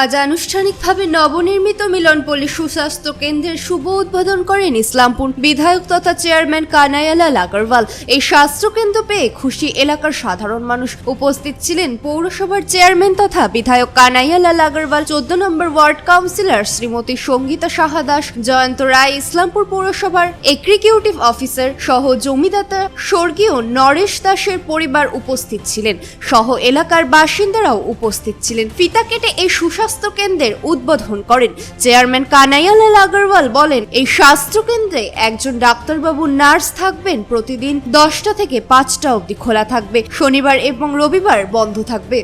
আজ আনুষ্ঠানিকভাবে নবনির্মিত মিলনপল্লী সুস্বাস্থ্য কেন্দ্রের শুভ উদ্বোধন করেন ইসলামপুর বিধায়ক তথা চেয়ারম্যান কানাইয়ালাল আগরওয়াল। এই স্বাস্থ্য কেন্দ্র পেয়ে খুশি এলাকার সাধারণ মানুষ। উপস্থিত ছিলেন পৌরসভার চেয়ারম্যান তথা বিধায়ক কানাইয়ালাল আগরওয়াল, 14 নম্বর ওয়ার্ড কাউন্সিলর শ্রীমতী সঙ্গীতা সাহা দাস, জয়ন্ত রায়, ইসলামপুর পৌরসভার এক্সিকিউটিভ অফিসার সহ জমিদাতা স্বর্গীয় নরেশ দাসের পরিবার উপস্থিত ছিলেন, সহ এলাকার বাসিন্দারাও উপস্থিত ছিলেন। ফিতা কেটে এই স্বাস্থ্য কেন্দ্রের উদ্বোধন করেন চেয়ারম্যান কানাইয়ালাল আগরওয়াল। বলেন, এই স্বাস্থ্য কেন্দ্রে একজন ডাক্তারবাবু, নার্স থাকবেন। প্রতিদিন 10টা থেকে 5টা অবধি খোলা থাকবে, শনিবার এবং রবিবার বন্ধ থাকবে।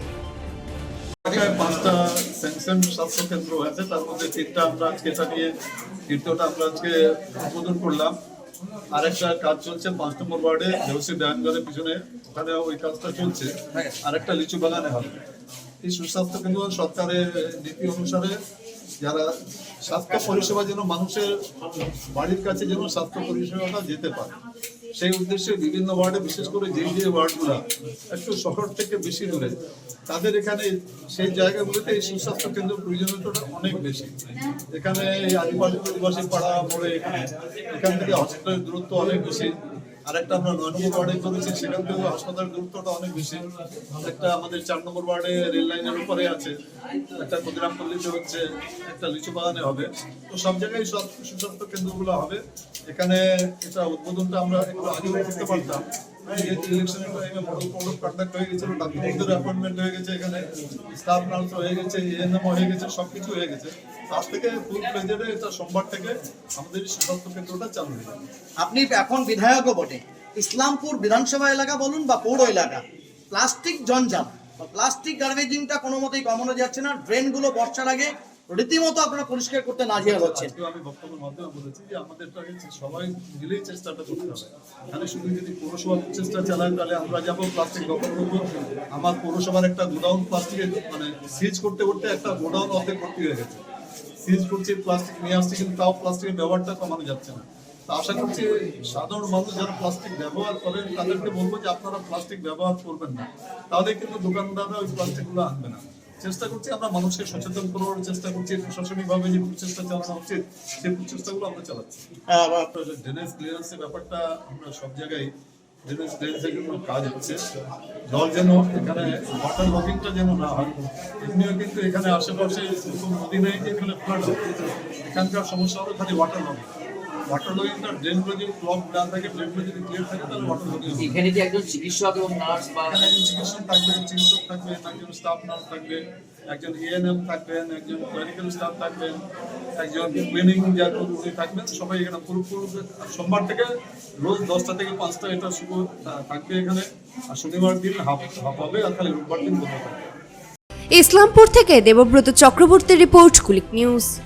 5টা স্যাংশন স্বাস্থ্য কেন্দ্র আছে, তার মধ্যে 3টা আমরা আজকে চালিয়ে 3টা আমরা আজকে উদ্বোধন করলাম। আরেকটা কাজ চলছে 5 নম্বর ওয়ার্ডে দেওসি ব্যায়ামঘরের পিছনে, ওখানে ওই কাজটা চলছে। আরেকটা লিচু বাগানে হবে। এই সুস্বাস্থ্য কেন্দ্র সরকারের নীতি অনুসারে যারা স্বাস্থ্য পরিষেবা যেন মানুষের বাড়ির কাছে যেন স্বাস্থ্য পরিষেবাটা যেতে পারে, সেই উদ্দেশ্যে বিভিন্ন ওয়ার্ডে, বিশেষ করে যে ওয়ার্ডগুলো একটু শহর থেকে বেশি দূরে, তাদের এখানে সেই জায়গাগুলোতে এই সুস্বাস্থ্য কেন্দ্র প্রয়োজনীয়তা অনেক বেশি। এখানে এই আদিবাসী পাড়া মোড়ে এখান থেকে হসপিটালের দূরত্ব অনেক বেশি। আরেকটা আমরা 9 নম্বর ওয়ার্ডে করেছি, সেখান থেকে হাসপাতালের দূরত্বটা অনেক বেশি। একটা আমাদের 4 নম্বর ওয়ার্ডে রেল লাইনের উপরে আছে, একটা ক্ষুদিরামপল্লীতে হচ্ছে, একটা লিচু বাগানে হবে। তো সব জায়গায় সব সুস্বাস্থ্য কেন্দ্রগুলো হবে। এখানে এটা উদ্বোধনটা আমরা একটু আগেও করতে পারতাম, যেহেতু ইলেকশনের টাইমে মডেল কোড অফ কন্ডাক্ট হয়ে গেছিল, ডাক্তারদের অ্যাপয়েন্টমেন্ট হয়ে গেছে, এখানে স্টাফ নার্স হয়ে গেছে, এএনএম হয়ে গেছে, সবকিছু হয়ে গেছে। আজ থেকে ফুল প্লেজেডে এটা সোমবার থেকে আমাদের সুস্বাস্থ্য কেন্দ্রটা চালু হয়ে যাবে। আপনি এখন বিধায়কও বটে, ইসলামপুর বিধানসভা এলাকা বলুন বা পৌর এলাকা, প্লাস্টিক জঞ্জাল বা প্লাস্টিক গার্বেজিংটা কোনো মতেই কমানো যাচ্ছে না। ড্রেনগুলো বর্ষার আগে রীতিমতো আপনারা পরিষ্কার করতে নাজেহাল হচ্ছেন। আমি বক্তব্যের মাধ্যমে বলেছি যে আমাদেরটাকে সবাই মিলেই চেষ্টাটা করতে হবে। তাহলে শুধু যদি পৌরসভা চেষ্টা চালায় তাহলে আমরা যাবো প্লাস্টিক দখল করবো। আমার পৌরসভার একটা গোডাউন প্লাস্টিকের সিজ করতে করতে একটা গোডাউন অর্ধেক ভর্তি হয়ে গেছে। সিজ করছে, প্লাস্টিক নিয়ে আসছে, কিন্তু তাও প্লাস্টিকের ব্যবহারটা কমানো যাচ্ছে না। তো আশা করছি সাধারণ মানুষ যারা প্লাস্টিক ব্যবহার করেন তাদেরকে বলবো যে আপনারা প্লাস্টিক ব্যবহার করবেন না, তাহলে কিন্তু দোকানদাররা ওই প্লাস্টিকগুলো আনবে না। চেষ্টা করছি আমরা মানুষকে সচেতন করার চেষ্টা করছি, প্রশাসনিকভাবে যে প্রচেষ্টা চালানো উচিত সেই প্রচেষ্টাগুলো আমরা চালাচ্ছি। ড্রেনেজ ক্লিয়ারেন্সের ব্যাপারটা আমরা সব জায়গায় ড্রেনেজ ক্লিয়ারেন্সের জন্য কাজ হচ্ছে। জল যেন এখানে ওয়াটার লকিংটা যেন না হয়, এমনিও কিন্তু এখানে আশেপাশে নদী নেই যে এখানে ফ্লাড হয়। এখানকার সমস্যা হলো খালি ওয়াটার লকিং। ওয়াটার লকিংটা ড্রেনগুলো যদি ব্লক না থাকে, ড্রেনগুলো যদি ক্লিয়ার থাকে, তাহলে ওয়াটার লকিং হবে। এখানে কি একজন চিকিৎসক এবং নার্স বা এখানে একজন চিকিৎসক থাকবেন, একজন স্টাফ নার্স থাকবে, একজন এএনএম থাকবেন, একজন ক্লিনিক্যাল স্টাফ থাকবেন, একজন ক্লিনিং যারা থাকবেন, সবাই এখানে পুরো সোমবার থেকে রোজ 10টা থেকে 5টা এটা শুরু থাকবে এখানে। আর শনিবার দিন হাফ হবে, আর খালি রোববার দিন বন্ধ থাকবে। ইসলামপুর থেকে দেবব্রত চক্রবর্তীর রিপোর্ট, কুলিক নিউজ।